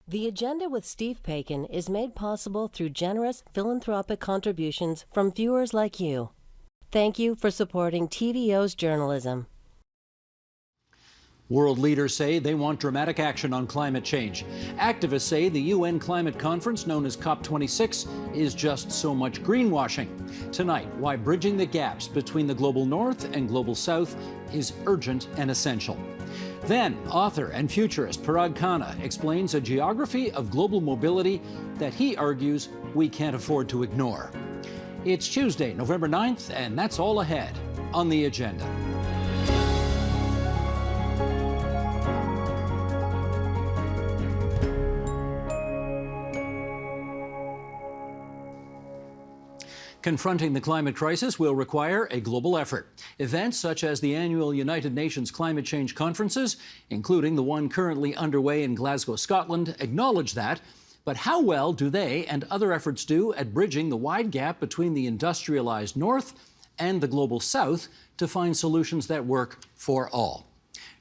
The Agenda with Steve Paikin is made possible through generous philanthropic contributions from viewers like you. Thank you for supporting TVO's journalism. World leaders say they want dramatic action on climate change. Activists say the UN climate conference, known as COP26, is just so much greenwashing. Tonight, why bridging the gaps between the global north and global south is urgent and essential. Then, author and futurist Parag Khanna explains a geography of global mobility that he argues we can't afford to ignore. It's Tuesday, November 9th, and that's all ahead on the agenda. Confronting the climate crisis will require a global effort. Events such as the annual United Nations climate change conferences, including the one currently underway in Glasgow, Scotland, acknowledge that. But how well do they and other efforts do at bridging the wide gap between the industrialized north and the global south to find solutions that work for all?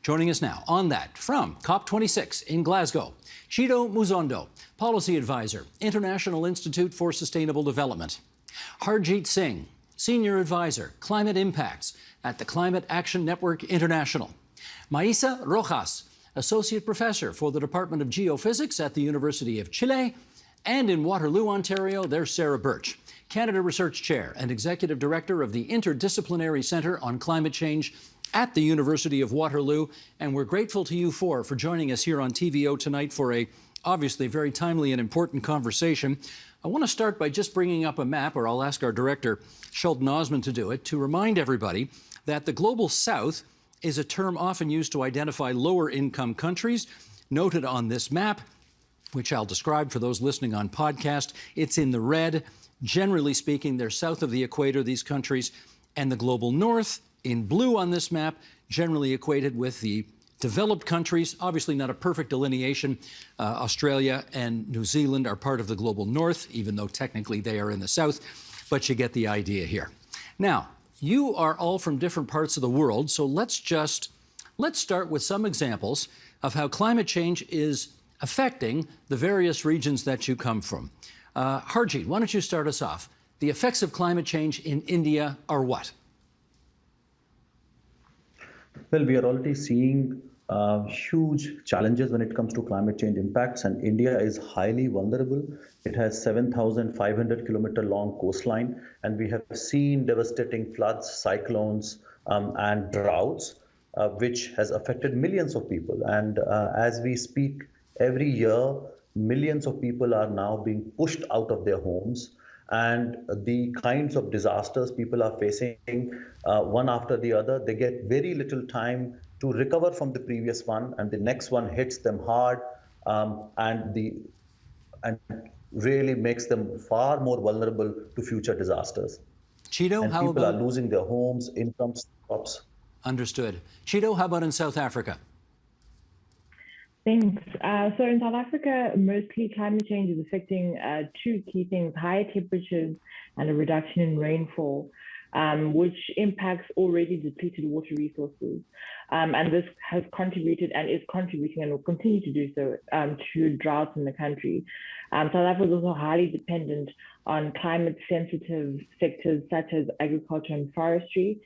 Joining us now on that from COP26 in Glasgow, Chido Muzondo, Policy Advisor, International Institute for Sustainable Development. Harjeet Singh, Senior Advisor, Climate Impacts at the Climate Action Network International. Maisa Rojas, Associate Professor for the Department of Geophysics at the University of Chile. And in Waterloo, Ontario, there's Sarah Birch, Canada Research Chair and Executive Director of the Interdisciplinary Centre on Climate Change at the University of Waterloo. And we're grateful to you four for joining us here on TVO tonight for a obviously very timely and important conversation. I want to start by just bringing up a map, or I'll ask our director, Sheldon Osmond, to do it, to remind everybody that the Global South is a term often used to identify lower-income countries. Noted on this map, which I'll describe for those listening on podcast, it's in the red. Generally speaking, they're south of the equator, these countries, and the Global North, in blue on this map, generally equated with the developed countries. Obviously not a perfect delineation. Australia and New Zealand are part of the global north, even though technically they are in the south, but you get the idea here. Now, you are all from different parts of the world, so let's start with some examples of how climate change is affecting the various regions that you come from. Harjeet, why don't you start us off? The effects of climate change in India are what? Well, we are already seeing huge challenges when it comes to climate change impacts, and India is highly vulnerable. It has 7,500-kilometer long coastline, and we have seen devastating floods, cyclones, and droughts, which has affected millions of people. And as we speak, every year, millions of people are now being pushed out of their homes. And the kinds of disasters people are facing, one after the other, they get very little time to recover from the previous one, and the next one hits them hard, and really makes them far more vulnerable to future disasters. Chido, and how people about? Are losing their homes, income stops. Understood. Chido, how about in South Africa? Thanks. So in South Africa, mostly climate change is affecting two key things: higher temperatures and a reduction in rainfall, which impacts already depleted water resources. And this has contributed and is contributing and will continue to do so to droughts in the country. South Africa is also highly dependent on climate-sensitive sectors such as agriculture and forestry.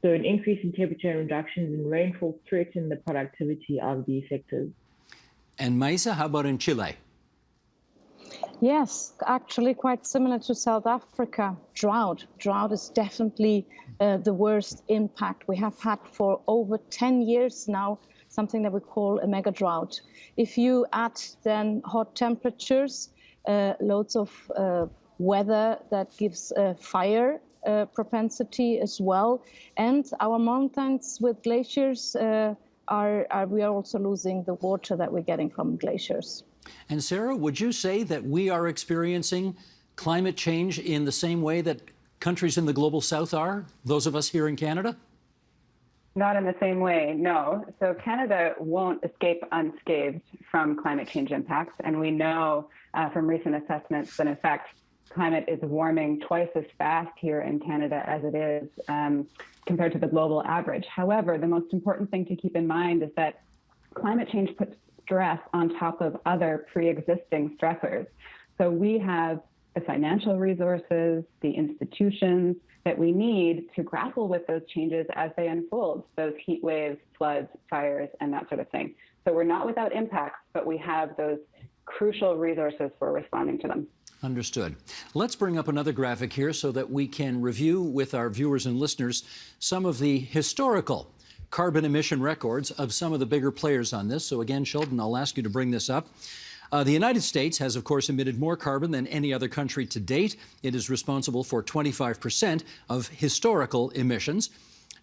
So an increase in temperature and reductions in rainfall threaten the productivity of these sectors. And Maisa, how about in Chile? Yes, actually quite similar to South Africa. Drought is definitely the worst impact we have had for over 10 years now, something that we call a mega drought. If you add then hot temperatures, loads of weather that gives fire propensity as well, and our mountains with glaciers, we are also losing the water that we're getting from glaciers. And Sarah, would you say that we are experiencing climate change in the same way that countries in the global south are, those of us here in Canada? Not in the same way, no. So Canada won't escape unscathed from climate change impacts. And we know from recent assessments that, in fact, climate is warming twice as fast here in Canada as it is compared to the global average. However, the most important thing to keep in mind is that climate change puts stress on top of other pre-existing stressors. So we have the financial resources, the institutions that we need to grapple with those changes as they unfold, those heat waves, floods, fires, and that sort of thing. So we're not without impacts, but we have those crucial resources for responding to them. Understood. Let's bring up another graphic here so that we can review with our viewers and listeners some of the historical carbon emission records of some of the bigger players on this. So again, Sheldon, I'll ask you to bring this up. The United States has, of course, emitted more carbon than any other country to date. It is responsible for 25% of historical emissions.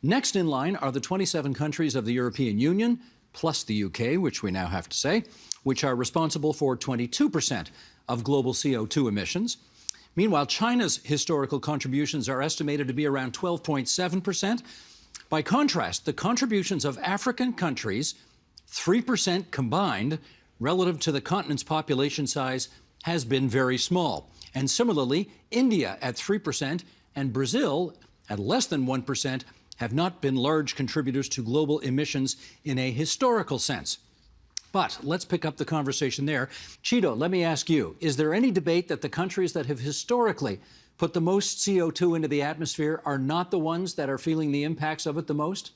Next in line are the 27 countries of the European Union, plus the UK, which we now have to say, which are responsible for 22% of global CO2 emissions. Meanwhile, China's historical contributions are estimated to be around 12.7%. By contrast, the contributions of African countries, 3% combined, relative to the continent's population size, has been very small. And similarly, India at 3% and Brazil at less than 1% have not been large contributors to global emissions in a historical sense. But let's pick up the conversation there. Chido, let me ask you, is there any debate that the countries that have historically put the most CO2 into the atmosphere are not the ones that are feeling the impacts of it the most?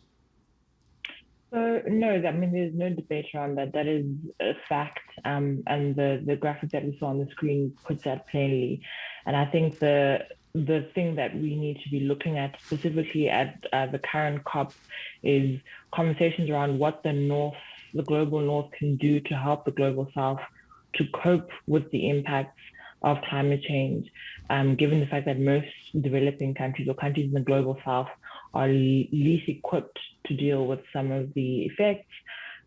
No, I mean, there's no debate around that. That is a fact, and the graphic that we saw on the screen puts that plainly. And I think the thing that we need to be looking at specifically at the current COP is conversations around what the global North can do to help the global South to cope with the impacts of climate change, given the fact that most developing countries or countries in the global South are least equipped to deal with some of the effects,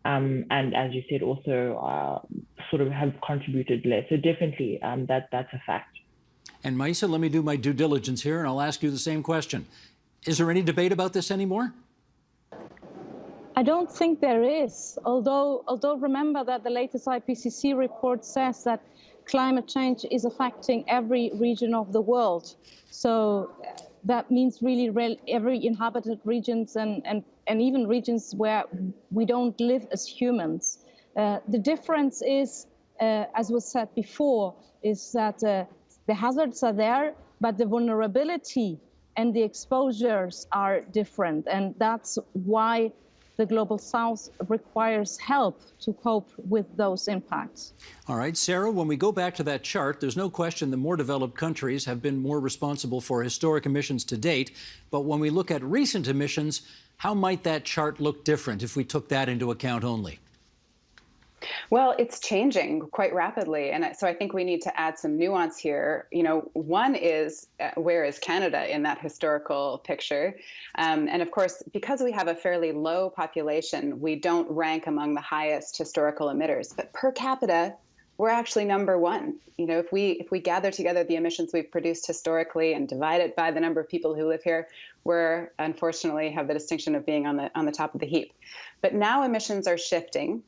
and as you said, also sort of have contributed less. So definitely, that's a fact. And Maisa, let me do my due diligence here, and I'll ask you the same question. Is there any debate about this anymore? I don't think there is, although remember that the latest IPCC report says that climate change is affecting every region of the world. So that means really every inhabited regions and even regions where we don't live as humans. The difference is, as was said before, is that the hazards are there, but the vulnerability and the exposures are different. And that's why the Global South requires help to cope with those impacts. All right, Sarah, when we go back to that chart, there's no question the more developed countries have been more responsible for historic emissions to date. But when we look at recent emissions, how might that chart look different if we took that into account only? Well, it's changing quite rapidly. And so I think we need to add some nuance here. You know, one is, where is Canada in that historical picture? And of course, because we have a fairly low population, we don't rank among the highest historical emitters. But per capita, we're actually number one. You know, if we gather together the emissions we've produced historically and divide it by the number of people who live here, we're unfortunately have the distinction of being on the top of the heap. But now emissions are shifting.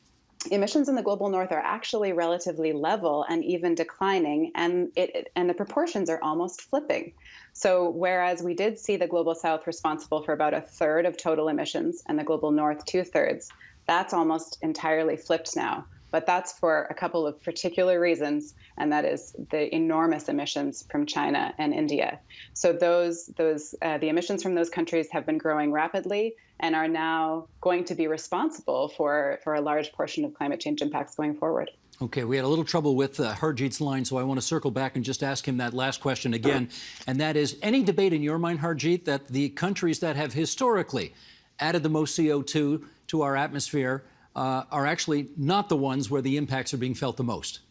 Emissions in the global north are actually relatively level and even declining, and the proportions are almost flipping. So whereas we did see the global south responsible for about a third of total emissions and the global north 2/3, that's almost entirely flipped now. But that's for a couple of particular reasons, and that is the enormous emissions from China and India. So the emissions from those countries have been growing rapidly and are now going to be responsible for a large portion of climate change impacts going forward. Okay, we had a little trouble with Harjeet's line, so I want to circle back and just ask him that last question again. And that is, any debate in your mind, Harjeet, that the countries that have historically added the most CO2 to our atmosphere are actually not the ones where the impacts are being felt the most?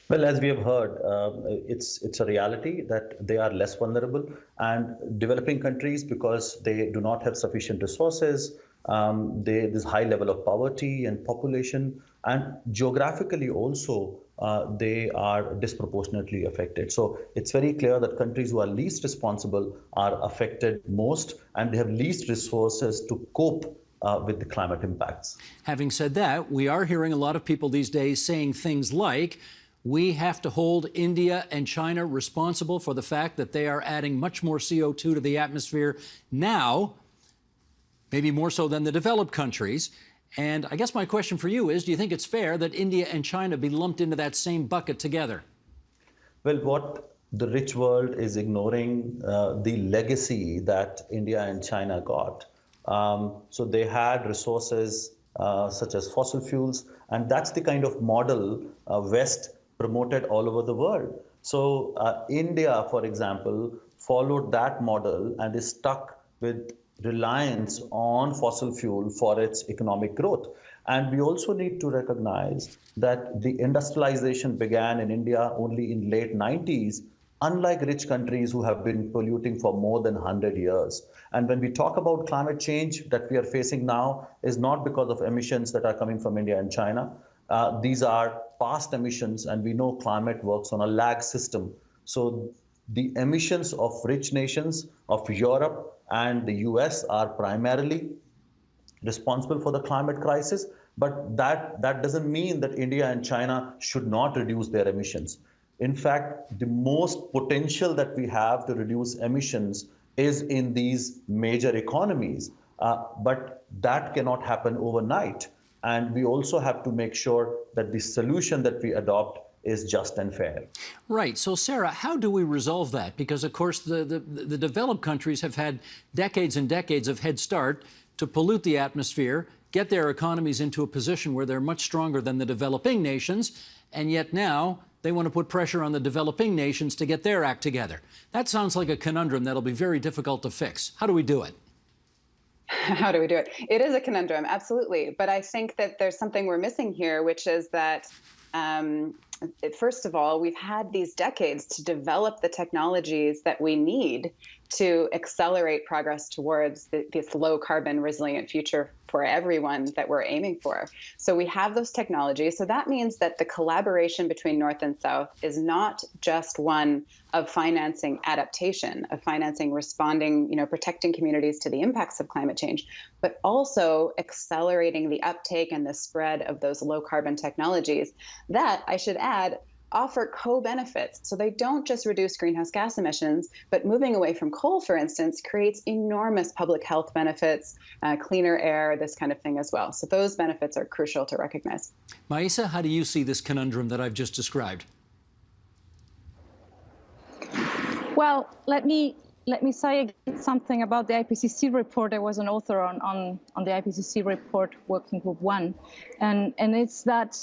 Well, as we have heard, it's a reality that they are less vulnerable, and developing countries, because they do not have sufficient resources, there's high level of poverty and population, and geographically also they are disproportionately affected. So it's very clear that countries who are least responsible are affected most, and they have least resources to cope with the climate impacts. Having said that, we are hearing a lot of people these days saying things like, we have to hold India and China responsible for the fact that they are adding much more CO2 to the atmosphere now, maybe more so than the developed countries. And I guess my question for you is, do you think it's fair that India and China be lumped into that same bucket together? Well, what the rich world is ignoring the legacy that India and China got. So they had resources such as fossil fuels, and that's the kind of model West promoted all over the world. So India, for example, followed that model and is stuck with reliance on fossil fuel for its economic growth. And we also need to recognize that the industrialization began in India only in late 90s, unlike rich countries who have been polluting for more than 100 years. And when we talk about climate change that we are facing now is not because of emissions that are coming from India and China. These are past emissions, and we know climate works on a lag system. So the emissions of rich nations of Europe and the US are primarily responsible for the climate crisis, but that doesn't mean that India and China should not reduce their emissions. In fact, the most potential that we have to reduce emissions is in these major economies, but that cannot happen overnight. And we also have to make sure that the solution that we adopt is just and fair. Right. So, Sarah, how do we resolve that? Because, of course, the developed countries have had decades and decades of head start to pollute the atmosphere, get their economies into a position where they're much stronger than the developing nations, and yet now they want to put pressure on the developing nations to get their act together. That sounds like a conundrum that'll be very difficult to fix. How do we do it? How do we do it? It is a conundrum, absolutely. But I think that there's something we're missing here, which is that first of all, we've had these decades to develop the technologies that we need to accelerate progress towards this low carbon resilient future for everyone that we're aiming for. So we have those technologies. So that means that the collaboration between North and South is not just one of financing adaptation, of financing responding, protecting communities to the impacts of climate change, but also accelerating the uptake and the spread of those low carbon technologies that, I should add, offer co-benefits. So they don't just reduce greenhouse gas emissions, but moving away from coal, for instance, creates enormous public health benefits, cleaner air, this kind of thing as well. So those benefits are crucial to recognize. Maisa, how do you see this conundrum that I've just described? Well, let me say again something about the IPCC report. I was an author on the IPCC report, Working Group 1, and it's that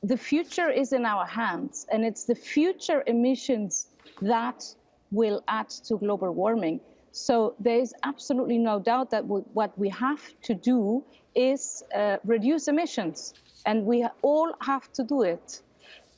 the future is in our hands, and it's the future emissions that will add to global warming. So there is absolutely no doubt that what we have to do is reduce emissions, and we all have to do it.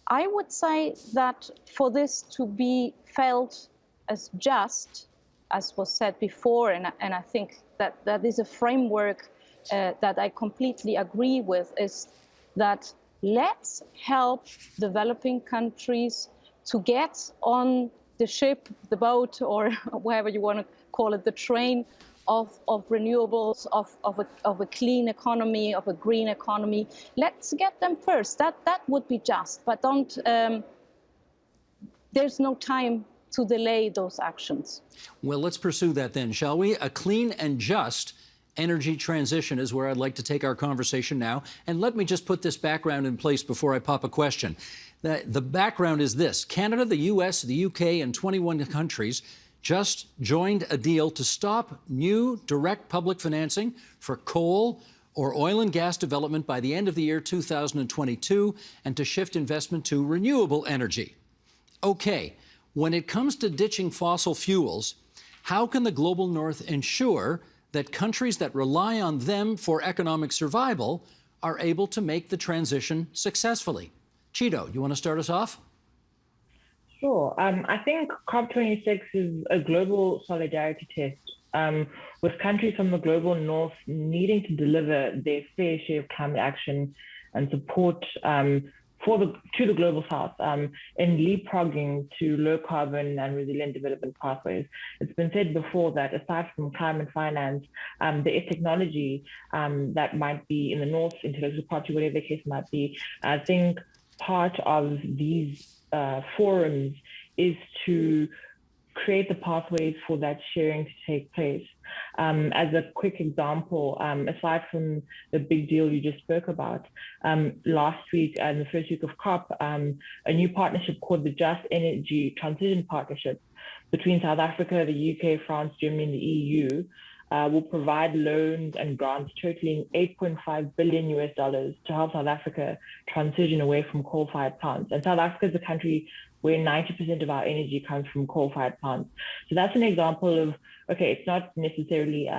I would say that for this to be felt as just, as was said before, and I think that is a framework that I completely agree with, is that let's help developing countries to get on the ship, the boat, or whatever you want to call it, the train of renewables, of a clean economy, of a green economy. Let's get them first. That would be just, but don't. There's no time to delay those actions. Well, let's pursue that then, shall we? A clean and just energy transition is where I'd like to take our conversation now. And let me just put this background in place before I pop a question. The background is this. Canada, the US, the UK, and 21 countries just joined a deal to stop new direct public financing for coal or oil and gas development by the end of the year 2022 and to shift investment to renewable energy. Okay, when it comes to ditching fossil fuels, how can the global north ensure that countries that rely on them for economic survival are able to make the transition successfully? Cheeto, you want to start us off? Sure. I think COP26 is a global solidarity test, with countries from the global north needing to deliver their fair share of climate action and support to the global south in leapfrogging to low carbon and resilient development pathways. It's been said before that aside from climate finance, there is technology that might be in the north, intellectual property, whatever the case might be. I think part of these forums is to create the pathways for that sharing to take place. As a quick example, aside from the big deal you just spoke about, last week and the first week of COP, a new partnership called the Just Energy Transition Partnership between South Africa, the UK, France, Germany, and the EU will provide loans and grants totaling $8.5 billion to help South Africa transition away from coal-fired plants. And South Africa is a country where 90% of our energy comes from coal-fired plants. So that's an example of, okay, it's not necessarily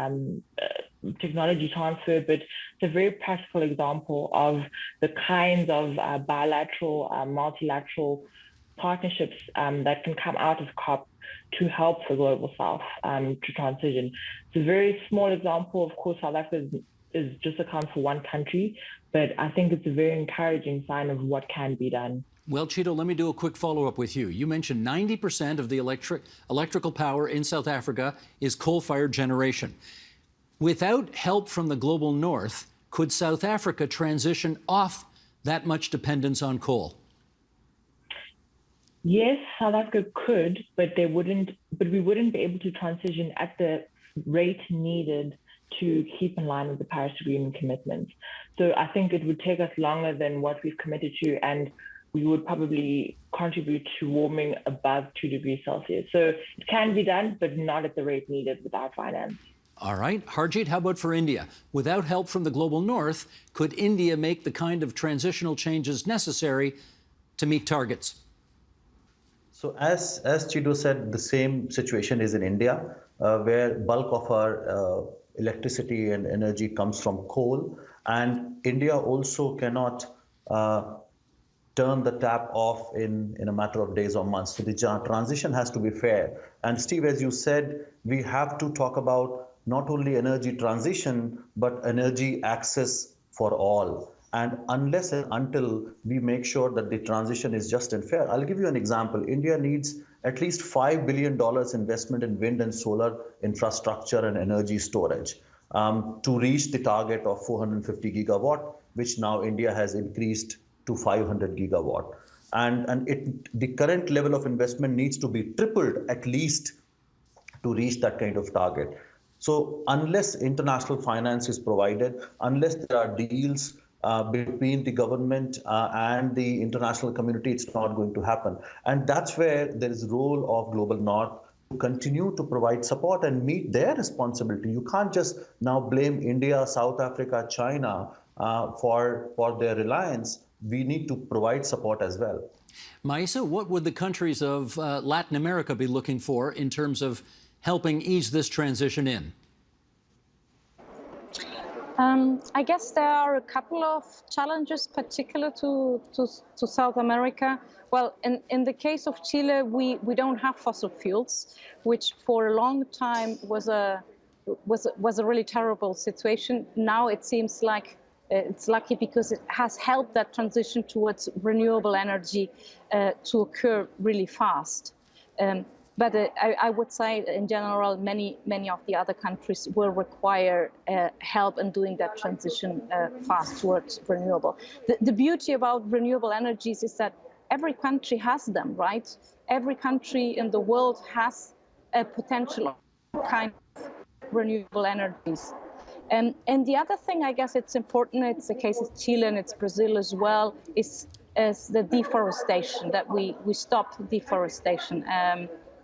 technology transfer, but it's a very practical example of the kinds of bilateral, multilateral partnerships that can come out of COP to help the global south to transition. It's a very small example. Of course, South Africa is just account for one country, but I think it's a very encouraging sign of what can be done. Well, Chito, let me do a quick follow-up with you. You mentioned 90% of the electrical power in South Africa is coal-fired generation. Without help from the global north, could South Africa transition off that much dependence on coal? Yes, South Africa could, but we wouldn't be able to transition at the rate needed to keep in line with the Paris Agreement commitments. So I think it would take us longer than what we've committed to, and we would probably contribute to warming above 2 degrees Celsius. So it can be done, but not at the rate needed without finance. All right. Harjeet, how about for India? Without help from the global north, could India make the kind of transitional changes necessary to meet targets? So as Chido said, the same situation is in India, where bulk of our electricity and energy comes from coal. And India also cannot turn the tap off in a matter of days or months. So the transition has to be fair. And Steve, as you said, we have to talk about not only energy transition, but energy access for all. And unless and until we make sure that the transition is just and fair, I'll give you an example. India needs at least $5 billion investment in wind and solar infrastructure and energy storage to reach the target of 450 gigawatt, which now India has increased to 500 gigawatt. And the current level of investment needs to be tripled at least to reach that kind of target. So unless international finance is provided, unless there are deals between the government and the international community, it's not going to happen. And that's where there is a role of Global North to continue to provide support and meet their responsibility. You can't just now blame India, South Africa, China for their reliance. We need to provide support as well. Maisa, what would the countries of Latin America be looking for in terms of helping ease this transition in? I guess there are a couple of challenges particular to South America. Well, in the case of Chile, we don't have fossil fuels, which for a long time was a really terrible situation. Now it seems like it's lucky because it has helped that transition towards renewable energy to occur really fast. But I would say, in general, many of the other countries will require help in doing that transition fast towards renewable. The beauty about renewable energies is that every country has them, right? Every country in the world has a potential kind of renewable energies. And the other thing, I guess it's important, it's the case of Chile and it's Brazil as well, is the deforestation, that we stop deforestation.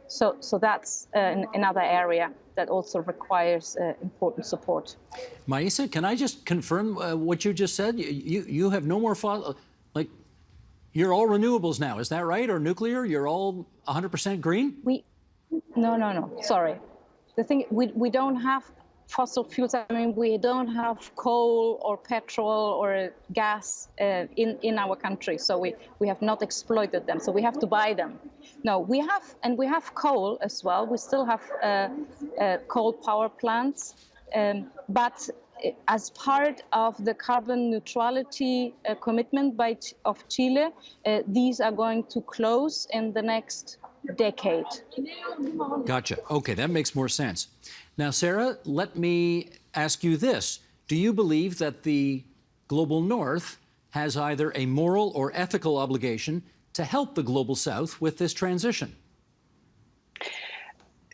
So that's another area that also requires important support. Maisa, can I just confirm what you just said? You have no more like you're all renewables now, is that right? Or nuclear? You're all 100% green? No. Sorry. The thing, we don't have fossil fuels. I mean, we don't have coal or petrol or gas in our country, so we have not exploited them. So we have to buy them. No, we have coal as well. We still have coal power plants, but as part of the carbon neutrality commitment of Chile, these are going to close in the next decade. Gotcha. Okay, that makes more sense. Now, Sarah, let me ask you this. Do you believe that the Global North has either a moral or ethical obligation to help the Global South with this transition?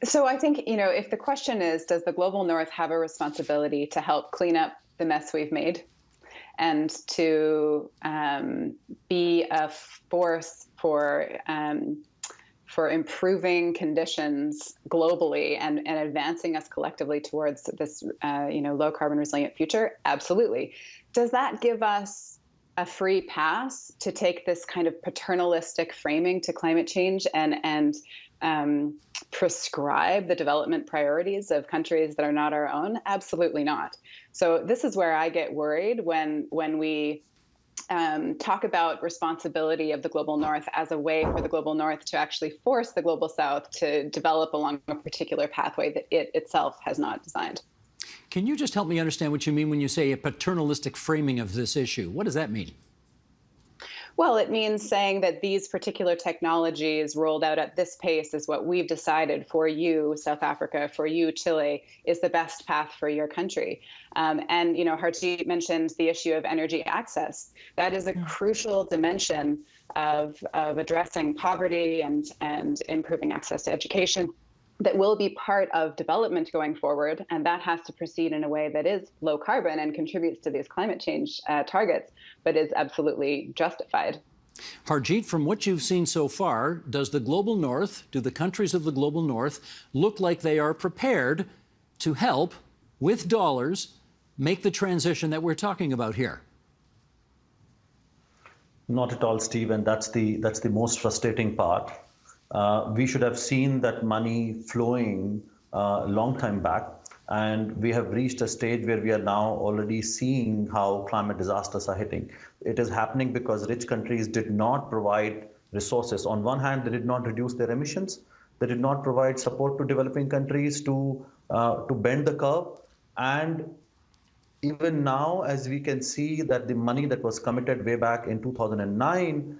So I think, if the question is, does the global north have a responsibility to help clean up the mess we've made and to be a force for improving conditions globally and advancing us collectively towards this, low carbon resilient future? Absolutely. Does that give us a free pass to take this kind of paternalistic framing to climate change and prescribe the development priorities of countries that are not our own? Absolutely not. So this is where I get worried when we talk about responsibility of the global north as a way for the global north to actually force the global south to develop along a particular pathway that it itself has not designed. Can you just help me understand what you mean when you say a paternalistic framing of this issue? What does that mean? Well, it means saying that these particular technologies rolled out at this pace is what we've decided for you, South Africa, for you, Chile, is the best path for your country. And, Harjeet mentioned the issue of energy access. That is a crucial dimension of addressing poverty and improving access to education that will be part of development going forward. And that has to proceed in a way that is low carbon and contributes to these climate change targets, but is absolutely justified. Harjeet, from what you've seen so far, does the global north, do the countries of the global north look like they are prepared to help, with dollars, make the transition that we're talking about here? Not at all, Steve, and that's the most frustrating part. We should have seen that money flowing a long time back, and we have reached a stage where we are now already seeing how climate disasters are hitting. It is happening because rich countries did not provide resources. On one hand, they did not reduce their emissions. They did not provide support to developing countries to bend the curve. And even now, as we can see that the money that was committed way back in 2009,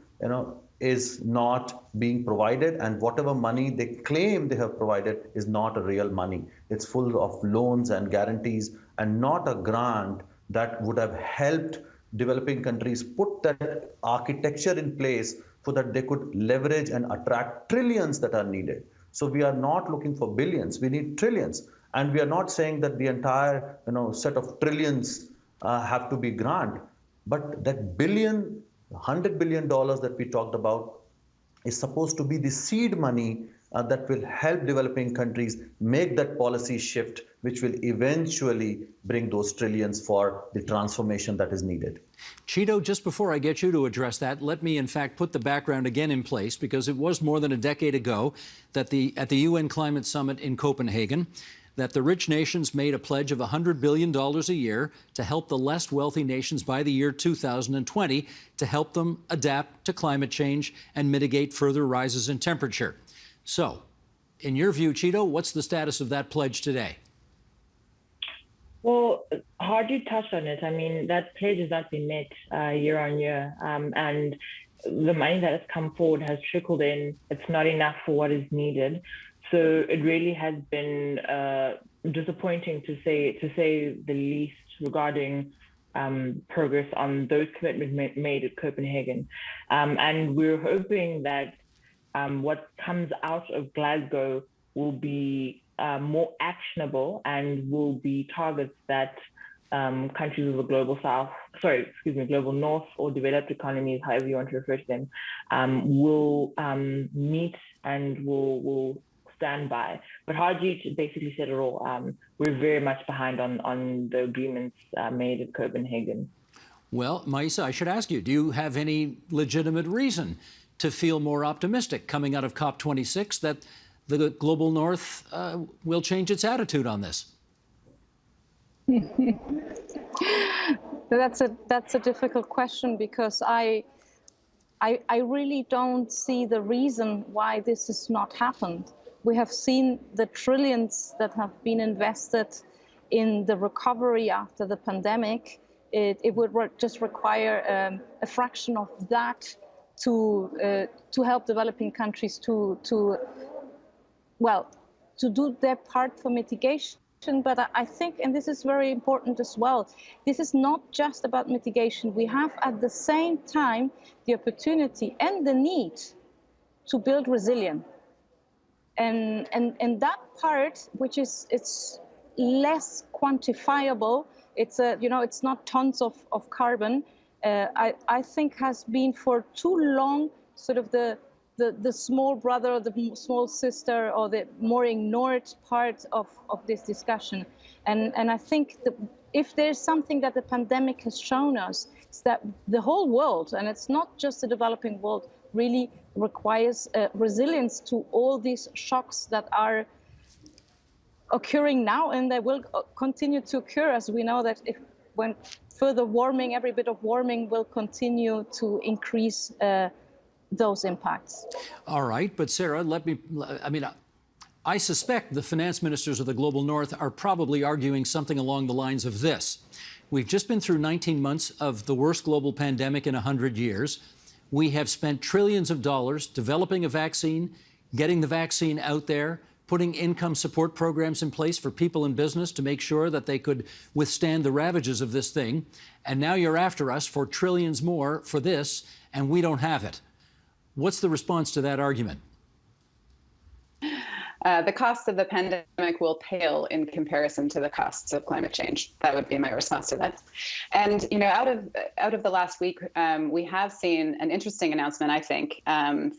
is not being provided, and whatever money they claim they have provided is not a real money. It's full of loans and guarantees and not a grant that would have helped developing countries put that architecture in place so that they could leverage and attract trillions that are needed. So we are not looking for billions, we need trillions. And we are not saying that the entire set of trillions have to be grant, but that $100 billion that we talked about is supposed to be the seed money that will help developing countries make that policy shift, which will eventually bring those trillions for the transformation that is needed. Cheeto, just before I get you to address that, let me in fact put the background again in place, because it was more than a decade ago that at the UN Climate Summit in Copenhagen, that the rich nations made a pledge of $100 billion a year to help the less wealthy nations by the year 2020 to help them adapt to climate change and mitigate further rises in temperature. So, in your view, Cheeto, what's the status of that pledge today? Well, Harjeet touched on it. I mean, that pledge has not been met year on year. And the money that has come forward has trickled in. It's not enough for what is needed. So it really has been disappointing to say the least regarding progress on those commitments made at Copenhagen. And we're hoping that what comes out of Glasgow will be more actionable and will be targets that countries of the global global north, or developed economies, however you want to refer to them, will meet and will stand by. But Harjeet basically said it all. We're very much behind on the agreements made at Copenhagen. Well, Maisa, I should ask you, do you have any legitimate reason to feel more optimistic coming out of COP26 that the global north will change its attitude on this? That's a difficult question, because I really don't see the reason why this has not happened. We have seen the trillions that have been invested in the recovery after the pandemic. It would just require a fraction of that to help developing countries to do their part for mitigation. But I think, and this is very important as well, this is not just about mitigation. We have at the same time the opportunity and the need to build resilience. And that part, which is it's less quantifiable, it's not tons of carbon, I think has been for too long sort of the small brother or the small sister or the more ignored part of this discussion. And I think that if there's something that the pandemic has shown us, it's that the whole world, and it's not just the developing world, really requires resilience to all these shocks that are occurring now, and they will continue to occur, as we know that when further warming, every bit of warming will continue to increase those impacts. All right, but Sarah, I suspect the finance ministers of the global north are probably arguing something along the lines of this. We've just been through 19 months of the worst global pandemic in 100 years. We have spent trillions of dollars developing a vaccine, getting the vaccine out there, putting income support programs in place for people in business to make sure that they could withstand the ravages of this thing. And now you're after us for trillions more for this, and we don't have it. What's the response to that argument? The cost of the pandemic will pale in comparison to the costs of climate change. That would be my response to that. And out of the last week, we have seen an interesting announcement, I think,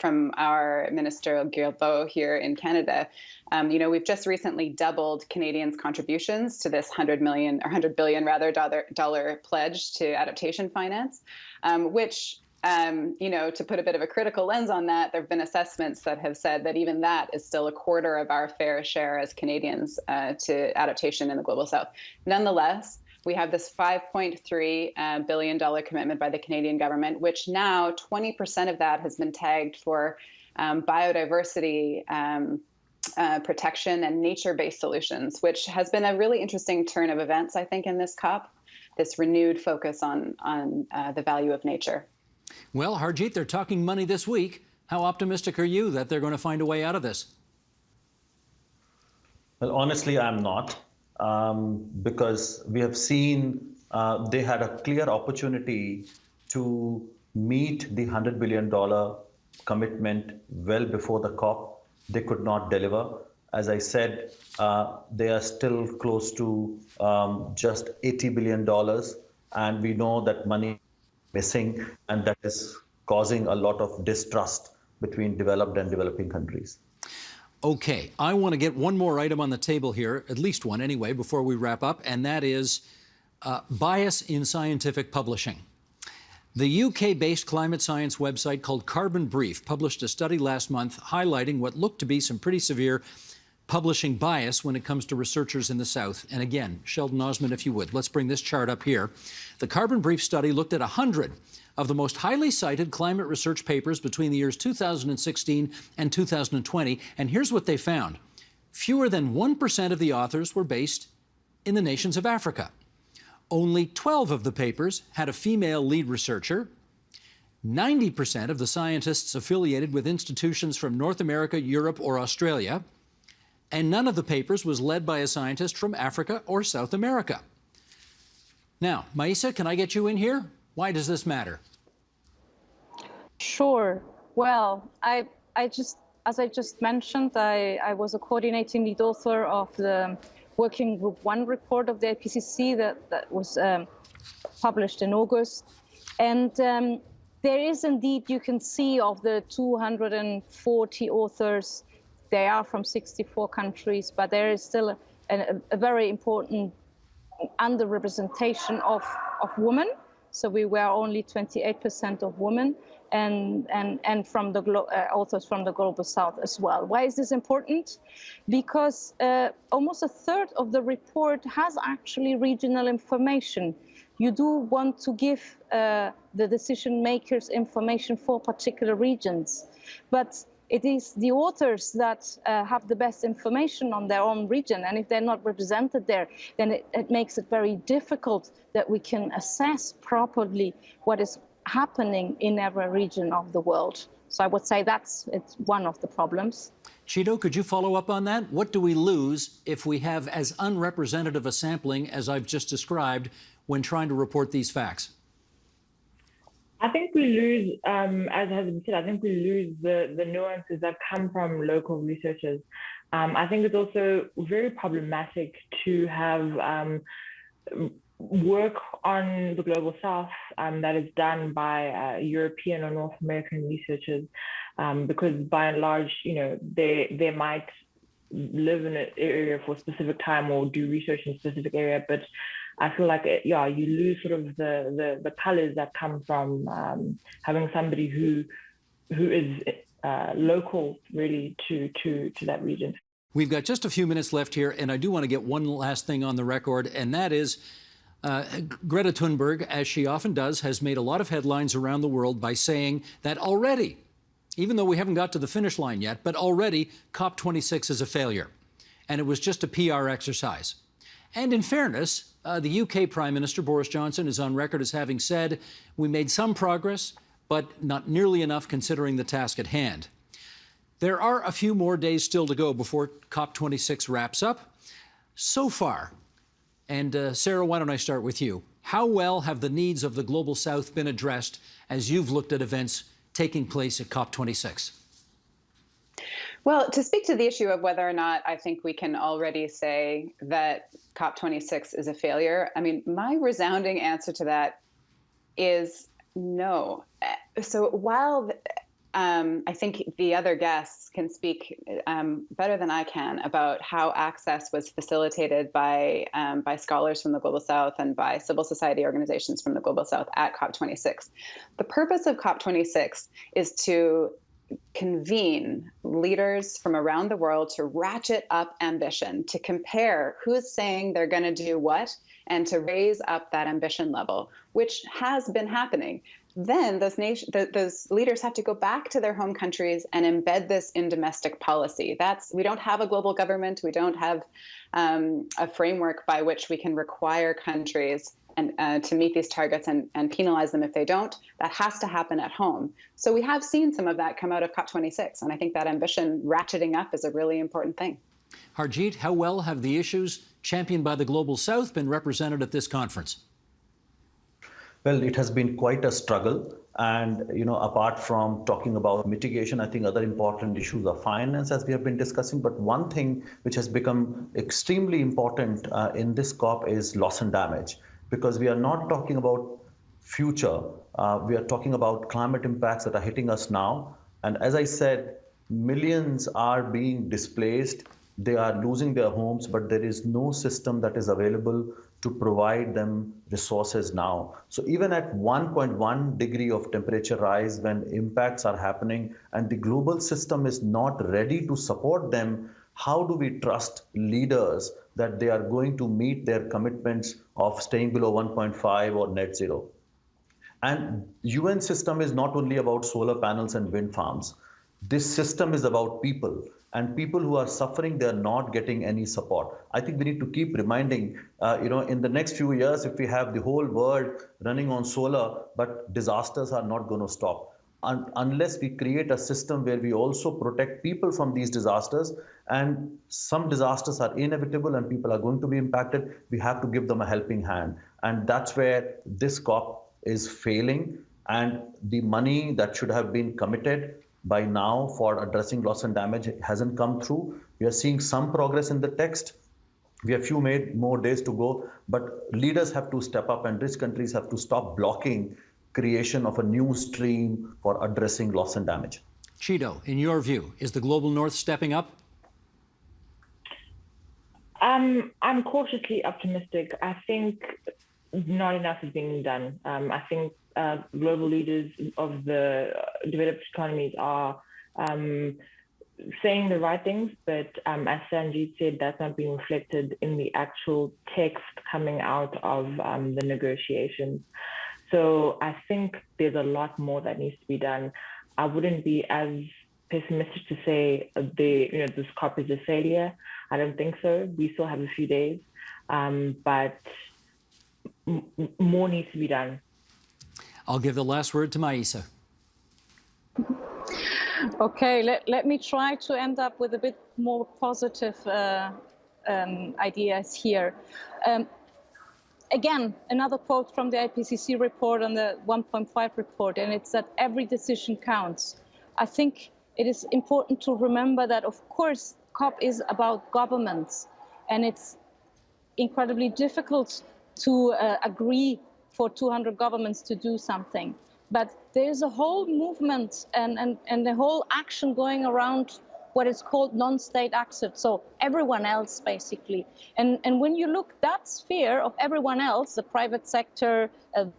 from our Minister Guilbeault here in Canada. We've just recently doubled Canadians' contributions to this $100 billion dollar pledge to adaptation finance, which. To put a bit of a critical lens on that, there have been assessments that have said that even that is still a quarter of our fair share as Canadians to adaptation in the global south. Nonetheless, we have this $5.3 billion commitment by the Canadian government, which now 20% of that has been tagged for biodiversity protection and nature-based solutions, which has been a really interesting turn of events, I think, in this COP, this renewed focus on the value of nature. Well, Harjeet, they're talking money this week. How optimistic are you that they're going to find a way out of this? Well, honestly, I'm not, because we have seen they had a clear opportunity to meet the $100 billion commitment well before the COP. They could not deliver. As I said, they are still close to just $80 billion, and we know that money missing, and that is causing a lot of distrust between developed and developing countries. Okay, I want to get one more item on the table here, at least one anyway, before we wrap up, and that is bias in scientific publishing. The UK-based climate science website called Carbon Brief published a study last month highlighting what looked to be some pretty severe publishing bias when it comes to researchers in the South. And again, Sheldon Osmond, if you would, let's bring this chart up here. The Carbon Brief study looked at 100 of the most highly cited climate research papers between the years 2016 and 2020. And here's what they found. Fewer than 1% of the authors were based in the nations of Africa. Only 12 of the papers had a female lead researcher. 90% of the scientists affiliated with institutions from North America, Europe, or Australia. And none of the papers was led by a scientist from Africa or South America. Now, Maisa, can I get you in here? Why does this matter? Sure. Well, as I just mentioned, I was a coordinating lead author of the Working Group 1 report of the IPCC that was published in August. And there is indeed, you can see of the 240 authors, they are from 64 countries, but there is still a very important underrepresentation of women. So we were only 28% of women, and from the authors from the global south as well. Why is this important? Because almost a third of the report has actually regional information. You do want to give the decision makers information for particular regions, but it is the authors that have the best information on their own region. And if they're not represented there, then it makes it very difficult that we can assess properly what is happening in every region of the world. So I would say it's one of the problems. Chido, could you follow up on that? What do we lose if we have as unrepresentative a sampling as I've just described when trying to report these facts? I think we lose, as has been said, I think we lose the nuances that come from local researchers. I think it's also very problematic to have work on the global south that is done by European or North American researchers, because by and large, they might live in an area for a specific time or do research in a specific area, but I feel like you lose sort of the colors that come from having somebody who is local really to that region. We've got just a few minutes left here, and I do want to get one last thing on the record, and that is Greta Thunberg, as she often does, has made a lot of headlines around the world by saying that already, even though we haven't got to the finish line yet, but already COP26 is a failure, and it was just a PR exercise. And in fairness, the UK Prime Minister, Boris Johnson, is on record as having said, we made some progress, but not nearly enough considering the task at hand. There are a few more days still to go before COP26 wraps up. So far, and Sarah, why don't I start with you? How well have the needs of the Global South been addressed as you've looked at events taking place at COP26? Well, to speak to the issue of whether or not I think we can already say that COP26 is a failure, I mean, my resounding answer to that is no. So while I think the other guests can speak better than I can about how access was facilitated by scholars from the Global South and by civil society organizations from the Global South at COP26. The purpose of COP26 is to convene leaders from around the world to ratchet up ambition, to compare who's saying they're going to do what, and to raise up that ambition level, which has been happening. Then those leaders have to go back to their home countries and embed this in domestic policy. We don't have a global government. We don't have a framework by which we can require countries and to meet these targets and penalize them if they don't. That has to happen at home. So we have seen some of that come out of COP26, and I think that ambition ratcheting up is a really important thing. Harjeet, how well have the issues championed by the Global South been represented at this conference? Well, it has been quite a struggle. And, apart from talking about mitigation, I think other important issues are finance, as we have been discussing. But one thing which has become extremely important in this COP is loss and damage, because we are not talking about future. We are talking about climate impacts that are hitting us now. And as I said, millions are being displaced. They are losing their homes, but there is no system that is available to provide them resources now. So even at 1.1 degree of temperature rise, when impacts are happening and the global system is not ready to support them, how do we trust leaders that they are going to meet their commitments of staying below 1.5 or net zero? And UN system is not only about solar panels and wind farms. This system is about people. And people who are suffering, they're not getting any support. I think we need to keep reminding, in the next few years, if we have the whole world running on solar, but disasters are not going to stop. Unless we create a system where we also protect people from these disasters, and some disasters are inevitable and people are going to be impacted, we have to give them a helping hand. And that's where this COP is failing. And the money that should have been committed by now for addressing loss and damage hasn't come through. We are seeing some progress in the text. We have a few more days to go, but leaders have to step up and rich countries have to stop blocking creation of a new stream for addressing loss and damage. Chido, in your view, is the Global North stepping up? I'm cautiously optimistic. I think not enough is being done. I think global leaders of the developed economies are saying the right things, but as Sanjeet said, that's not being reflected in the actual text coming out of the negotiations. So I think there's a lot more that needs to be done. I wouldn't be as pessimistic to say this COP is a failure. I don't think so. We still have a few days, but more needs to be done. I'll give the last word to Maisa. Okay, let me try to end up with a bit more positive ideas here. again, another quote from the IPCC report and the 1.5 report, and it's that every decision counts. I think it is important to remember that, of course, COP is about governments, and it's incredibly difficult to agree for 200 governments to do something. But there's a whole movement and the whole action going around what is called non-state actors, so everyone else, basically. And when you look that sphere of everyone else, the private sector,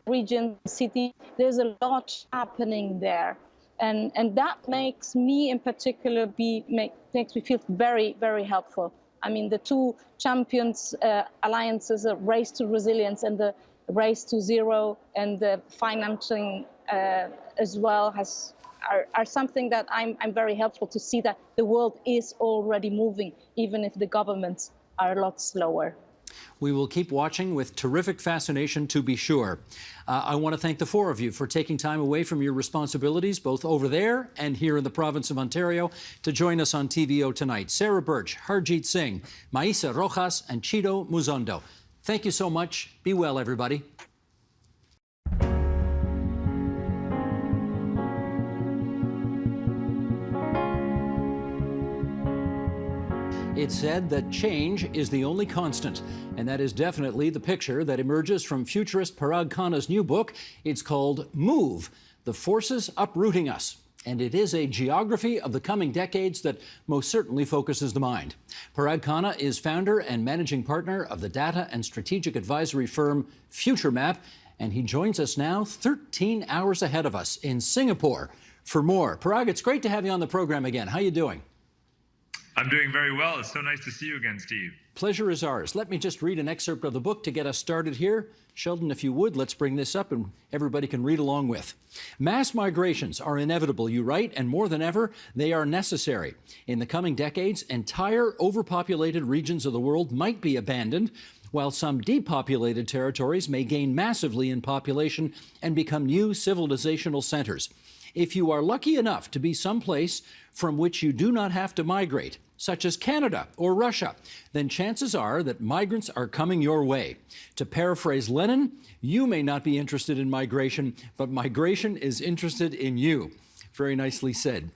region, city, there's a lot happening there. And that makes me in particular makes me feel very, very helpful. I mean, the two champions alliances, Race to Resilience and the Race to Zero, and the financing as well are something that I'm very helpful to see that the world is already moving, even if the governments are a lot slower. We will keep watching with terrific fascination, to be sure. I want to thank the four of you for taking time away from your responsibilities, both over there and here in the province of Ontario, to join us on TVO tonight. Sarah Birch, Harjeet Singh, Maisa Rojas, and Chido Muzondo. Thank you so much. Be well, everybody. It's said that change is the only constant, and that is definitely the picture that emerges from futurist Parag Khanna's new book. It's called Move, The Forces Uprooting Us, and it is a geography of the coming decades that most certainly focuses the mind. Parag Khanna is founder and managing partner of the data and strategic advisory firm FutureMap, and he joins us now 13 hours ahead of us in Singapore for more. Parag, it's great to have you on the program again. How are you doing? I'm doing very well. It's so nice to see you again, Steve. Pleasure is ours. Let me just read an excerpt of the book to get us started here. Sheldon, if you would, let's bring this up and everybody can read along with. Mass migrations are inevitable, you write, and more than ever, they are necessary. In the coming decades, entire overpopulated regions of the world might be abandoned, while some depopulated territories may gain massively in population and become new civilizational centers. If you are lucky enough to be someplace from which you do not have to migrate, such as Canada or Russia, then chances are that migrants are coming your way. To paraphrase Lenin, you may not be interested in migration, but migration is interested in you. Very nicely said.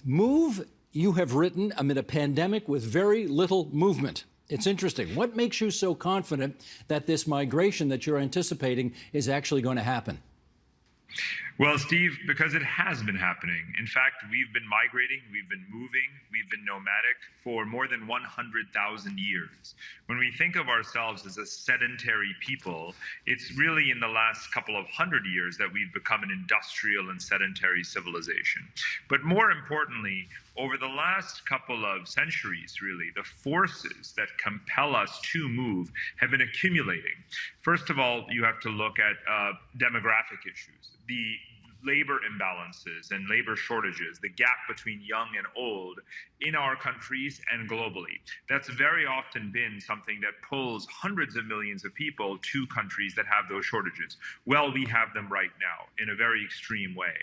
Move, you have written amid a pandemic with very little movement. It's interesting. What makes you so confident that this migration that you're anticipating is actually going to happen? Well, Steve, because it has been happening. In fact, we've been migrating, we've been moving, we've been nomadic for more than 100,000 years. When we think of ourselves as a sedentary people, it's really in the last couple of hundred years that we've become an industrial and sedentary civilization. But more importantly, over the last couple of centuries, really, the forces that compel us to move have been accumulating. First of all, you have to look at demographic issues, the labor imbalances and labor shortages, the gap between young and old in our countries and globally. That's very often been something that pulls hundreds of millions of people to countries that have those shortages. Well, we have them right now in a very extreme way.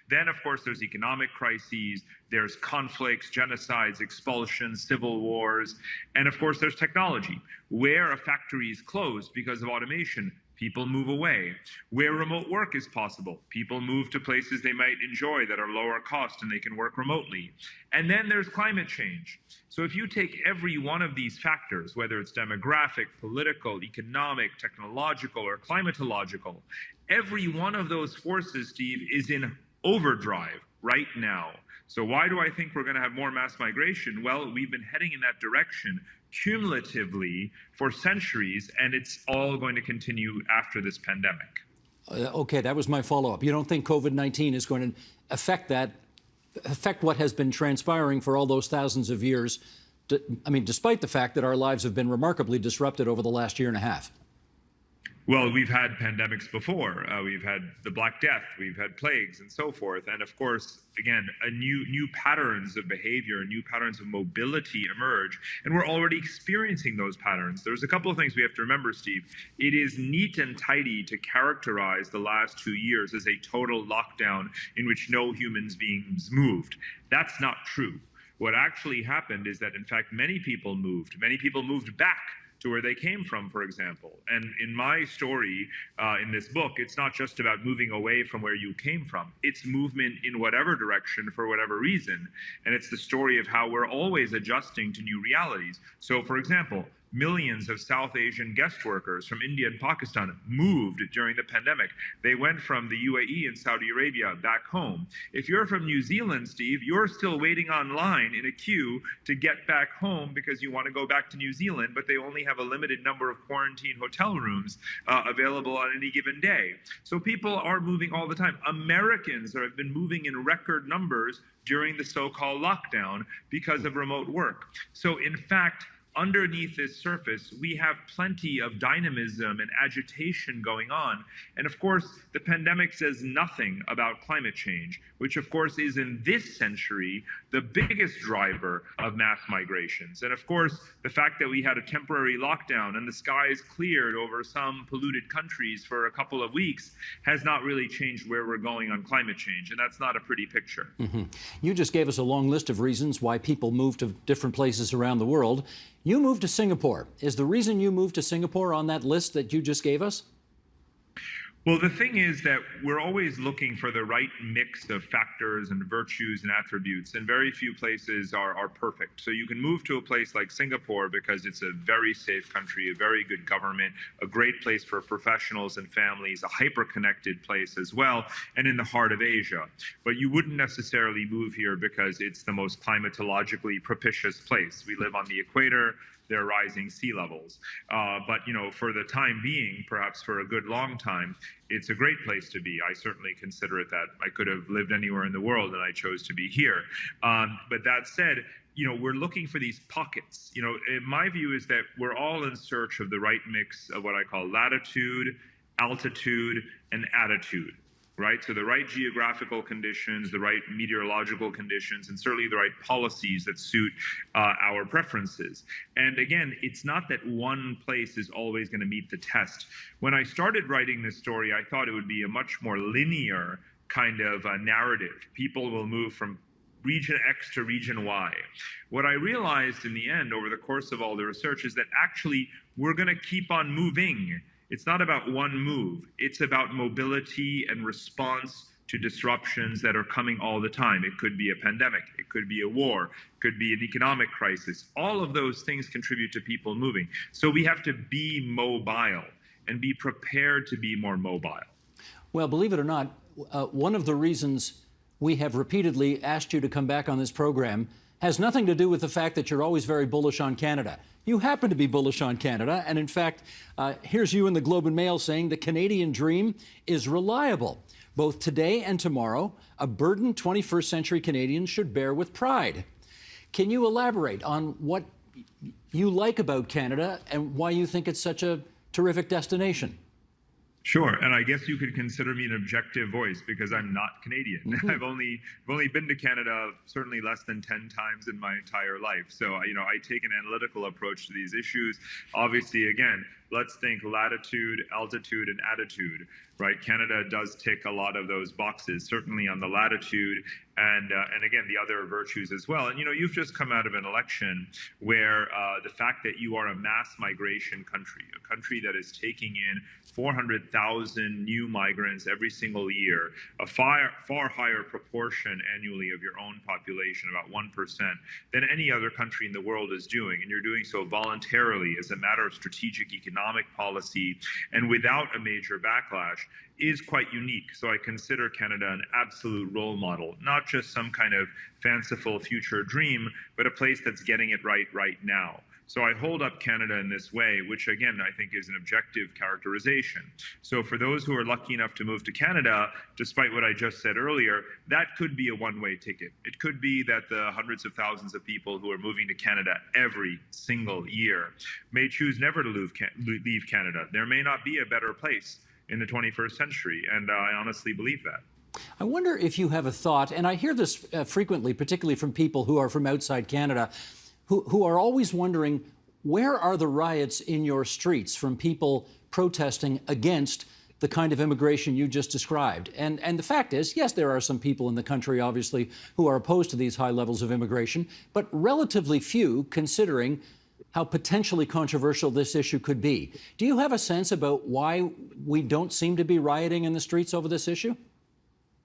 Then, of course, there's economic crises, there's conflicts, genocides, expulsions, civil wars, and of course, there's technology. Where a factory is closed because of automation, people move away. Where remote work is possible, people move to places they might enjoy that are lower cost and they can work remotely. And then there's climate change. So if you take every one of these factors, whether it's demographic, political, economic, technological, or climatological, every one of those forces, Steve, is in overdrive right now. So why do I think we're going to have more mass migration? Well, we've been heading in that direction cumulatively for centuries, and it's all going to continue after this pandemic. Okay, that was my follow-up. You don't think COVID-19 is going to affect what has been transpiring for all those thousands of years? I mean, despite the fact that our lives have been remarkably disrupted over the last year and a half. Well, we've had pandemics before. We've had the Black Death, we've had plagues and so forth. And of course, again, new patterns of behavior, new patterns of mobility emerge. And we're already experiencing those patterns. There's a couple of things we have to remember, Steve. It is neat and tidy to characterize the last 2 years as a total lockdown in which no human beings moved. That's not true. What actually happened is that, in fact, many people moved back to where they came from, for example. And in my story in this book, it's not just about moving away from where you came from. It's movement in whatever direction for whatever reason. And it's the story of how we're always adjusting to new realities. So, for example, millions of South Asian guest workers from India and Pakistan moved during the pandemic. They went from the UAE and Saudi Arabia back home. If you're from New Zealand, Steve, you're still waiting online in a queue to get back home because you want to go back to New Zealand, but they only have a limited number of quarantine hotel rooms available on any given day. So people are moving all the time. Americans have been moving in record numbers during the so-called lockdown because of remote work. So in fact, underneath this surface, we have plenty of dynamism and agitation going on. And of course, the pandemic says nothing about climate change, which of course is in this century the biggest driver of mass migrations. And of course, the fact that we had a temporary lockdown and the skies cleared over some polluted countries for a couple of weeks has not really changed where we're going on climate change. And that's not a pretty picture. Mm-hmm. You just gave us a long list of reasons why people move to different places around the world. You moved to Singapore. Is the reason you moved to Singapore on that list that you just gave us? Well, the thing is that we're always looking for the right mix of factors and virtues and attributes, and very few places are perfect. So you can move to a place like Singapore because it's a very safe country, a very good government, a great place for professionals and families, a hyper-connected place as well, and in the heart of Asia. But you wouldn't necessarily move here because it's the most climatologically propitious place. We live on the equator. There are rising sea levels. But, you know, for the time being, perhaps for a good long time, it's a great place to be. I certainly consider it that. I could have lived anywhere in the world and I chose to be here. But that said, you know, we're looking for these pockets. You know, my view is that we're all in search of the right mix of what I call latitude, altitude, and attitude. Right? So the right geographical conditions, the right meteorological conditions, and certainly the right policies that suit our preferences. And again, it's not that one place is always going to meet the test. When I started writing this story, I thought it would be a much more linear kind of narrative. People will move from region X to region Y. What I realized in the end over the course of all the research is that actually we're going to keep on moving. It's not about one move. It's about mobility and response to disruptions that are coming all the time. It could be a pandemic. It could be a war. It could be an economic crisis. All of those things contribute to people moving. So we have to be mobile and be prepared to be more mobile. Well, believe it or not, one of the reasons we have repeatedly asked you to come back on this program has nothing to do with the fact that you're always very bullish on Canada. You happen to be bullish on Canada, and in fact, here's you in the Globe and Mail saying the Canadian dream is reliable. Both today and tomorrow, a burdened 21st century Canadians should bear with pride. Can you elaborate on what you like about Canada and why you think it's such a terrific destination? Sure, and I guess you could consider me an objective voice because I'm not Canadian. Mm-hmm. I've only been to Canada certainly less than 10 times in my entire life. So, you know, I take an analytical approach to these issues. Obviously, again, let's think latitude, altitude, and attitude, right? Canada does tick a lot of those boxes, certainly on the latitude and again, the other virtues as well. And, you know, you've just come out of an election where the fact that you are a mass migration country, a country that is taking in 400,000 new migrants every single year, a far higher proportion annually of your own population, about 1%, than any other country in the world is doing. And you're doing so voluntarily as a matter of strategic economic policy and without a major backlash is quite unique. So I consider Canada an absolute role model, not just some kind of fanciful future dream, but a place that's getting it right now. So I hold up Canada in this way, which again, I think is an objective characterization. So for those who are lucky enough to move to Canada, despite what I just said earlier, that could be a one-way ticket. It could be that the hundreds of thousands of people who are moving to Canada every single year may choose never to leave Canada. There may not be a better place in the 21st century, and I honestly believe that. I wonder if you have a thought, and I hear this frequently, particularly from people who are from outside Canada, who are always wondering, where are the riots in your streets from people protesting against the kind of immigration you just described? And the fact is, yes, there are some people in the country, obviously, who are opposed to these high levels of immigration, but relatively few, considering how potentially controversial this issue could be. Do you have a sense about why we don't seem to be rioting in the streets over this issue?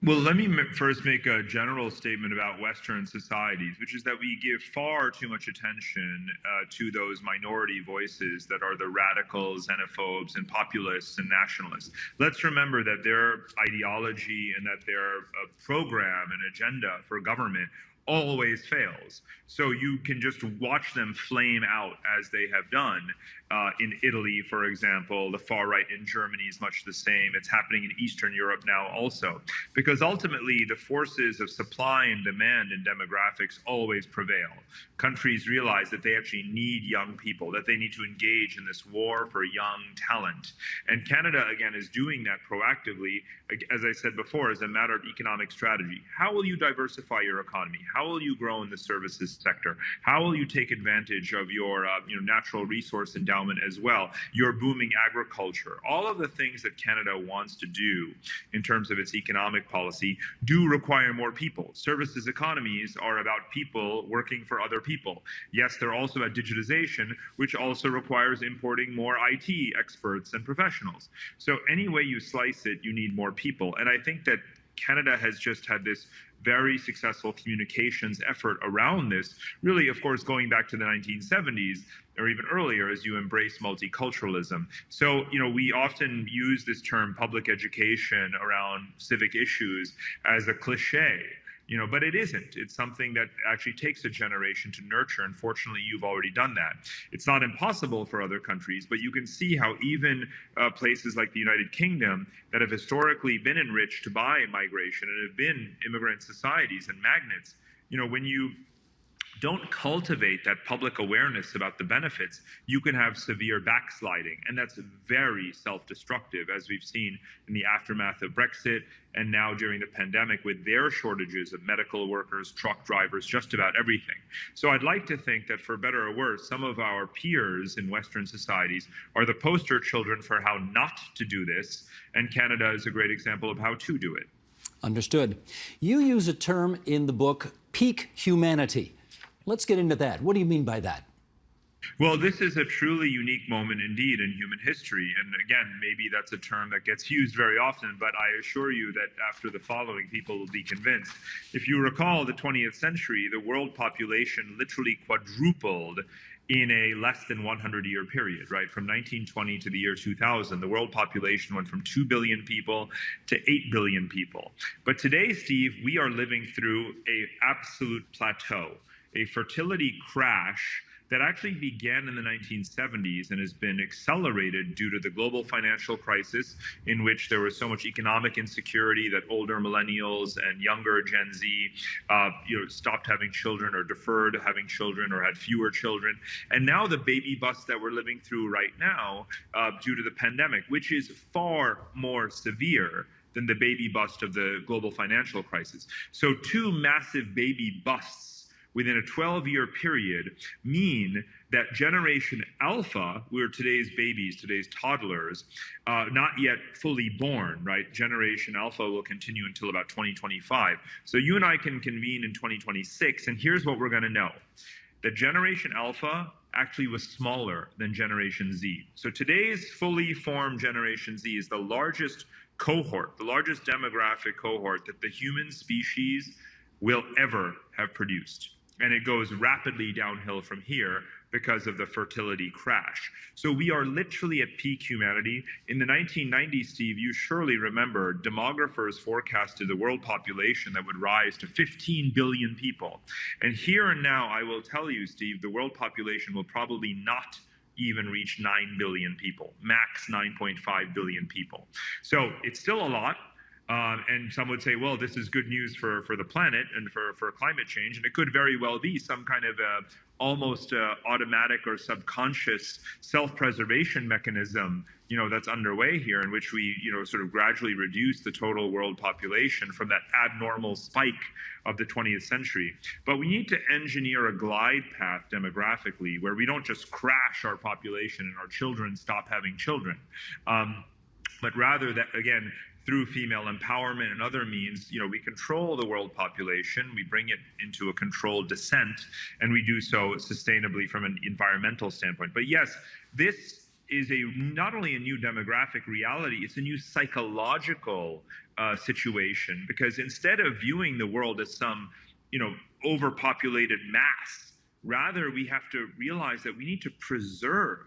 Well, let me first make a general statement about Western societies, which is that we give far too much attention to those minority voices that are the radicals, xenophobes, and populists and nationalists. Let's remember that their ideology and that their program and agenda for government always fails. So you can just watch them flame out as they have done in Italy, for example. The far right in Germany is much the same. It's happening in Eastern Europe now also, because ultimately the forces of supply and demand and demographics always prevail. Countries realize that they actually need young people, that they need to engage in this war for young talent. And Canada, again, is doing that proactively, as I said before, as a matter of economic strategy. How will you diversify your economy? How will you grow in the services sector? How will you take advantage of your natural resource endowment as well, your booming agriculture? All of the things that Canada wants to do in terms of its economic policy do require more people. Services economies are about people working for other people. Yes, they're also about digitization, which also requires importing more IT experts and professionals. So any way you slice it, you need more people. And I think that Canada has just had this very successful communications effort around this, really, of course, going back to the 1970s or even earlier, as you embrace multiculturalism. So, we often use this term public education around civic issues as a cliche, but it isn't. It's something that actually takes a generation to nurture. And fortunately, you've already done that. It's not impossible for other countries, but you can see how even places like the United Kingdom that have historically been enriched by migration and have been immigrant societies and magnets, when you don't cultivate that public awareness about the benefits, you can have severe backsliding. And that's very self-destructive, as we've seen in the aftermath of Brexit and now during the pandemic with their shortages of medical workers, truck drivers, just about everything. So I'd like to think that for better or worse, some of our peers in Western societies are the poster children for how not to do this. And Canada is a great example of how to do it. Understood. You use a term in the book, peak humanity. Let's get into that. What do you mean by that? Well, this is a truly unique moment indeed in human history. And again, maybe that's a term that gets used very often, but I assure you that after the following, people will be convinced. If you recall the 20th century, the world population literally quadrupled in a less than 100-year period, right? From 1920 to the year 2000, the world population went from 2 billion people to 8 billion people. But today, Steve, we are living through an absolute plateau, a fertility crash that actually began in the 1970s and has been accelerated due to the global financial crisis, in which there was so much economic insecurity that older millennials and younger Gen Z stopped having children or deferred having children or had fewer children. And now the baby bust that we're living through right now due to the pandemic, which is far more severe than the baby bust of the global financial crisis. So two massive baby busts within a 12-year period mean that Generation Alpha, where today's babies, today's toddlers, not yet fully born, right? Generation Alpha will continue until about 2025. So you and I can convene in 2026, and here's what we're going to know. That Generation Alpha actually was smaller than Generation Z. So today's fully formed Generation Z is the largest cohort, the largest demographic cohort that the human species will ever have produced. And it goes rapidly downhill from here because of the fertility crash. So we are literally at peak humanity. In the 1990s, Steve, you surely remember, demographers forecasted the world population that would rise to 15 billion people. And here and now, I will tell you, Steve, the world population will probably not even reach 9 billion people, max 9.5 billion people. So it's still a lot. And some would say, well, this is good news for the planet and for climate change. And it could very well be some kind of almost automatic or subconscious self-preservation mechanism, that's underway here, in which we, sort of gradually reduce the total world population from that abnormal spike of the 20th century. But we need to engineer a glide path demographically where we don't just crash our population and our children stop having children, but rather that, again, through female empowerment and other means, we control the world population, we bring it into a controlled descent, and we do so sustainably from an environmental standpoint. But yes, this is not only a new demographic reality, it's a new psychological situation, because instead of viewing the world as some, overpopulated mass, rather we have to realize that we need to preserve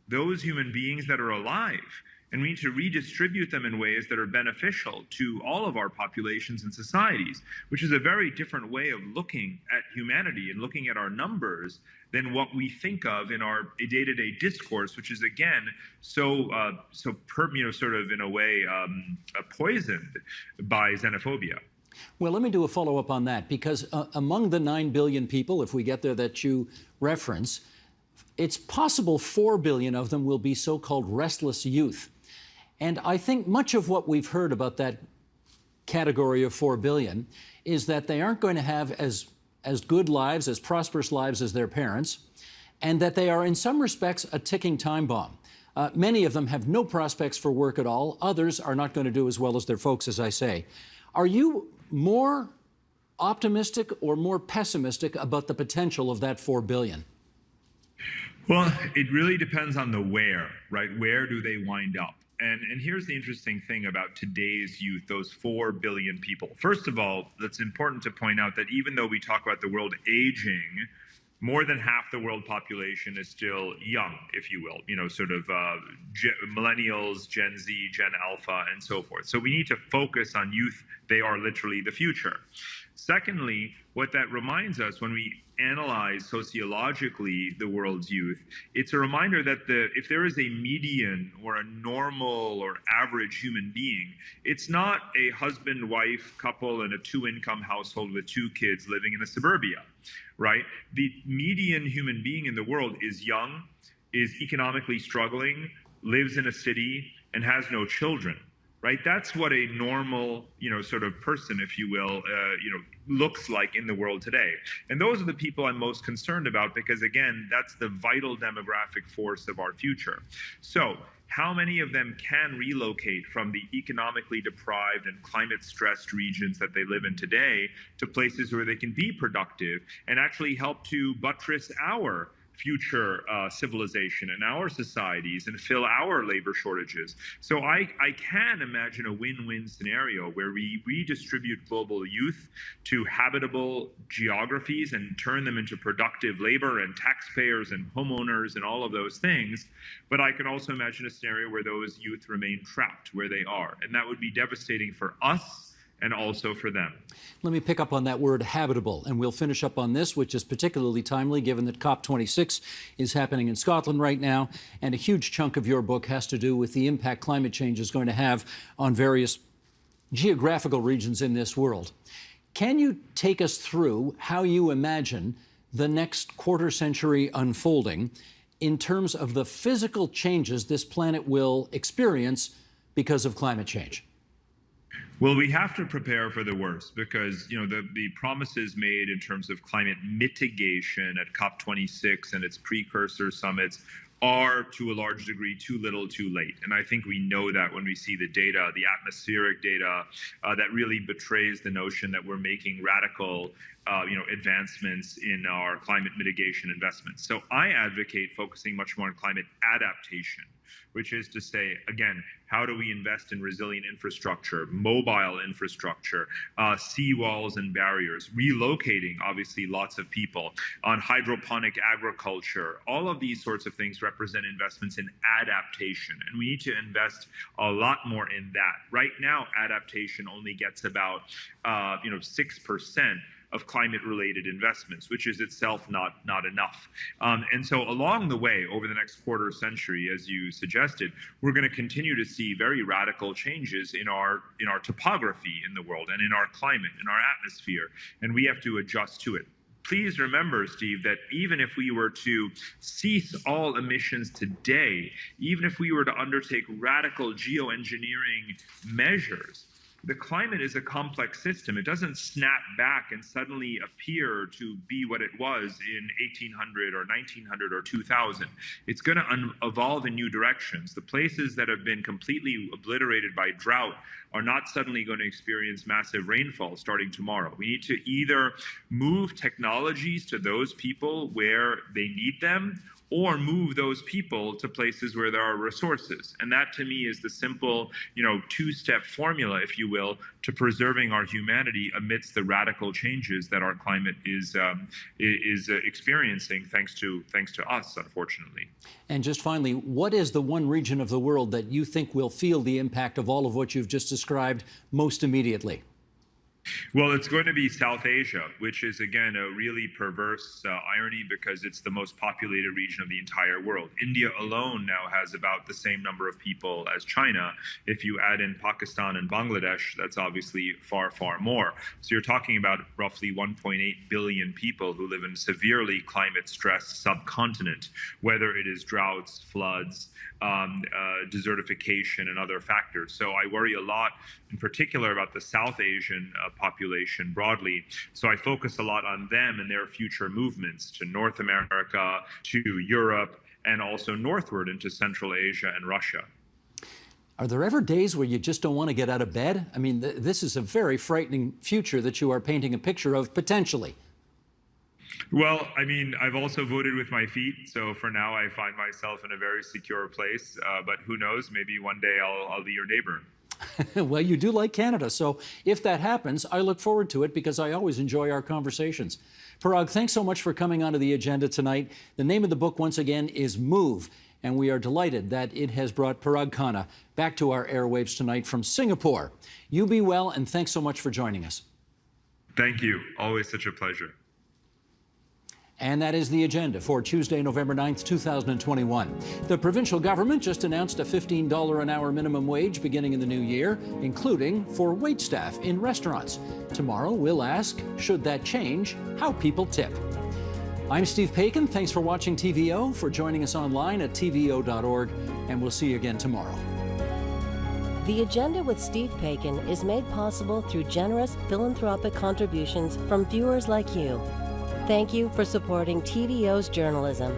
those human beings that are alive, and we need to redistribute them in ways that are beneficial to all of our populations and societies, which is a very different way of looking at humanity and looking at our numbers than what we think of in our day-to-day discourse, which is again sort of in a way poisoned by xenophobia. Well, let me do a follow-up on that, because among the 9 billion people, if we get there, that you reference, it's possible 4 billion of them will be so-called restless youth. And I think much of what we've heard about that category of 4 billion is that they aren't going to have as good lives, as prosperous lives as their parents, and that they are in some respects a ticking time bomb. Many of them have no prospects for work at all. Others are not going to do as well as their folks, as I say. Are you more optimistic or more pessimistic about the potential of that 4 billion? Well, it really depends on the where, right? Where do they wind up? And here's the interesting thing about today's youth, those 4 billion people. First of all, it's important to point out that even though we talk about the world aging, more than half the world population is still young, if you will, millennials, Gen Z, Gen Alpha, and so forth. So we need to focus on youth. They are literally the future. Secondly, what that reminds us when we analyze sociologically the world's youth, it's a reminder that if there is a median or a normal or average human being, it's not a husband-wife couple in a 2-income household with 2 kids living in a suburbia, right? The median human being in the world is young, is economically struggling, lives in a city, and has no children. Right, that's what a normal, sort of person, if you will, looks like in the world today. And those are the people I'm most concerned about, because again, that's the vital demographic force of our future. So how many of them can relocate from the economically deprived and climate stressed regions that they live in today to places where they can be productive and actually help to buttress our future civilization and our societies and fill our labor shortages? So I can imagine a win-win scenario where we redistribute global youth to habitable geographies and turn them into productive labor and taxpayers and homeowners and all of those things. But I can also imagine a scenario where those youth remain trapped where they are. And that would be devastating for us and also for them. Let me pick up on that word habitable, and we'll finish up on this, which is particularly timely given that COP26 is happening in Scotland right now, and a huge chunk of your book has to do with the impact climate change is going to have on various geographical regions in this world. Can you take us through how you imagine the next quarter century unfolding in terms of the physical changes this planet will experience because of climate change? Well, we have to prepare for the worst, because the promises made in terms of climate mitigation at COP26 and its precursor summits are to a large degree too little, too late. And I think we know that when we see the data, the atmospheric data, that really betrays the notion that we're making radical advancements in our climate mitigation investments. So I advocate focusing much more on climate adaptation, which is to say, again, how do we invest in resilient infrastructure, mobile infrastructure, seawalls and barriers, relocating, obviously, lots of people, on hydroponic agriculture. All of these sorts of things represent investments in adaptation, and we need to invest a lot more in that. Right now, adaptation only gets about 6% of climate-related investments, which is itself not enough. And so along the way, over the next quarter century, as you suggested, we're going to continue to see very radical changes in our topography in the world and in our climate, in our atmosphere, and we have to adjust to it. Please remember, Steve, that even if we were to cease all emissions today, even if we were to undertake radical geoengineering measures, the climate is a complex system. It doesn't snap back and suddenly appear to be what it was in 1800 or 1900 or 2000. It's going to evolve in new directions. The places that have been completely obliterated by drought are not suddenly going to experience massive rainfall starting tomorrow. We need to either move technologies to those people where they need them, or move those people to places where there are resources. And that, to me, is the simple, two-step formula, if you will, to preserving our humanity amidst the radical changes that our climate is experiencing, thanks to us, unfortunately. And just finally, what is the one region of the world that you think will feel the impact of all of what you've just described most immediately? Well, it's going to be South Asia, which is, again, a really perverse irony because it's the most populated region of the entire world. India alone now has about the same number of people as China. If you add in Pakistan and Bangladesh, that's obviously far, far more. So you're talking about roughly 1.8 billion people who live in severely climate-stressed subcontinent, whether it is droughts, floods, desertification, and other factors. So I worry a lot, in particular, about the South Asian population broadly. So I focus a lot on them and their future movements to North America, to Europe, and also northward into Central Asia and Russia. Are there ever days where you just don't want to get out of bed? I mean, this is a very frightening future that you are painting a picture of, potentially. Well, I mean, I've also voted with my feet, so for now I find myself in a very secure place, but who knows, maybe one day I'll be your neighbor. Well, you do like Canada, so if that happens, I look forward to it because I always enjoy our conversations. Parag, thanks so much for coming onto the agenda tonight. The name of the book, once again, is Move, and we are delighted that it has brought Parag Khanna back to our airwaves tonight from Singapore. You be well, and thanks so much for joining us. Thank you. Always such a pleasure. And that is the agenda for Tuesday, November 9th, 2021. The provincial government just announced a $15 an hour minimum wage beginning in the new year, including for waitstaff in restaurants. Tomorrow, we'll ask, should that change how people tip? I'm Steve Paikin. Thanks for watching TVO, for joining us online at tvo.org, and we'll see you again tomorrow. The Agenda with Steve Paikin is made possible through generous philanthropic contributions from viewers like you. Thank you for supporting TVO's journalism.